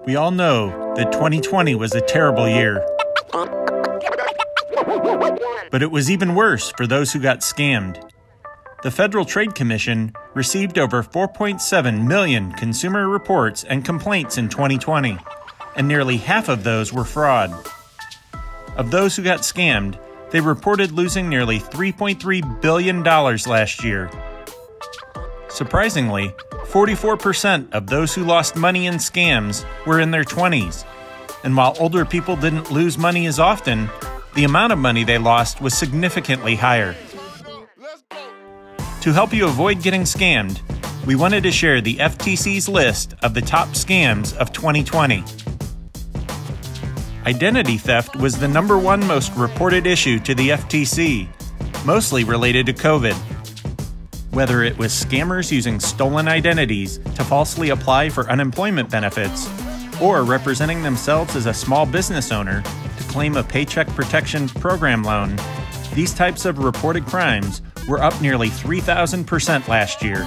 We all know that 2020 was a terrible year. But it was even worse for those who got scammed. The Federal Trade Commission received over 4.7 million consumer reports and complaints in 2020, and nearly half of those were fraud. Of those who got scammed, they reported losing nearly $3.3 billion last year. Surprisingly, 44% of those who lost money in scams were in their 20s. And while older people didn't lose money as often, the amount of money they lost was significantly higher. To help you avoid getting scammed, we wanted to share the FTC's list of the top scams of 2020. Identity theft was the #1 most reported issue to the FTC, mostly related to COVID. Whether it was scammers using stolen identities to falsely apply for unemployment benefits, or representing themselves as a small business owner to claim a Paycheck Protection Program loan, these types of reported crimes were up nearly 3,000% last year.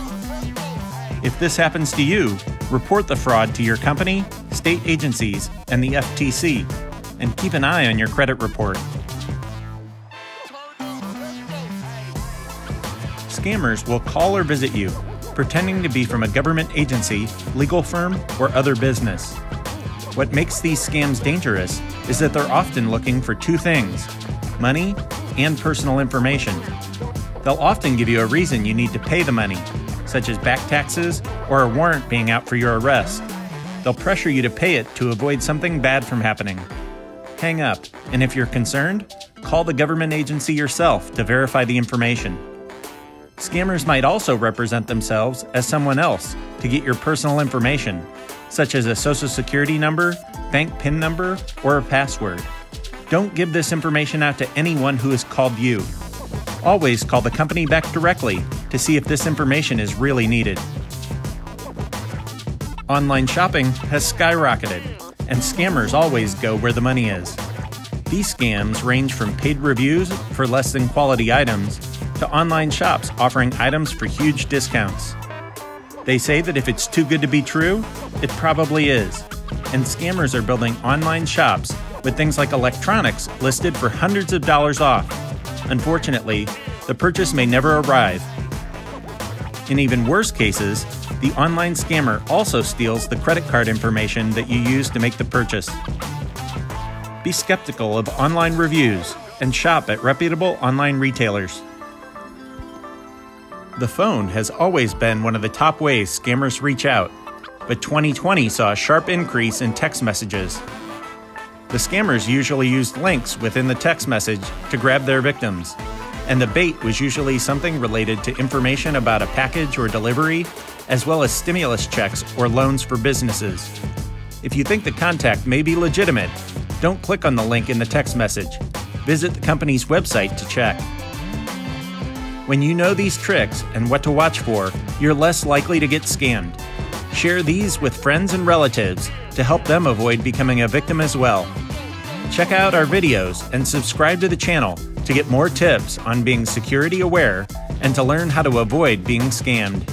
If this happens to you, report the fraud to your company, state agencies, and the FTC, and keep an eye on your credit report. Scammers will call or visit you, pretending to be from a government agency, legal firm, or other business. What makes these scams dangerous is that they're often looking for two things: money and personal information. They'll often give you a reason you need to pay the money, such as back taxes or a warrant being out for your arrest. They'll pressure you to pay it to avoid something bad from happening. Hang up, and if you're concerned, call the government agency yourself to verify the information. Scammers might also represent themselves as someone else to get your personal information, such as a social security number, bank PIN number, or a password. Don't give this information out to anyone who has called you. Always call the company back directly to see if this information is really needed. Online shopping has skyrocketed, and scammers always go where the money is. These scams range from paid reviews for less than quality items to online shops offering items for huge discounts. They say that if it's too good to be true, it probably is. And scammers are building online shops with things like electronics listed for hundreds of dollars off. Unfortunately, the purchase may never arrive. In even worse cases, the online scammer also steals the credit card information that you use to make the purchase. Be skeptical of online reviews and shop at reputable online retailers. The phone has always been one of the top ways scammers reach out, but 2020 saw a sharp increase in text messages. The scammers usually used links within the text message to grab their victims, and the bait was usually something related to information about a package or delivery, as well as stimulus checks or loans for businesses. If you think the contact may be legitimate, don't click on the link in the text message. Visit the company's website to check. When you know these tricks and what to watch for, you're less likely to get scammed. Share these with friends and relatives to help them avoid becoming a victim as well. Check out our videos and subscribe to the channel to get more tips on being security aware and to learn how to avoid being scammed.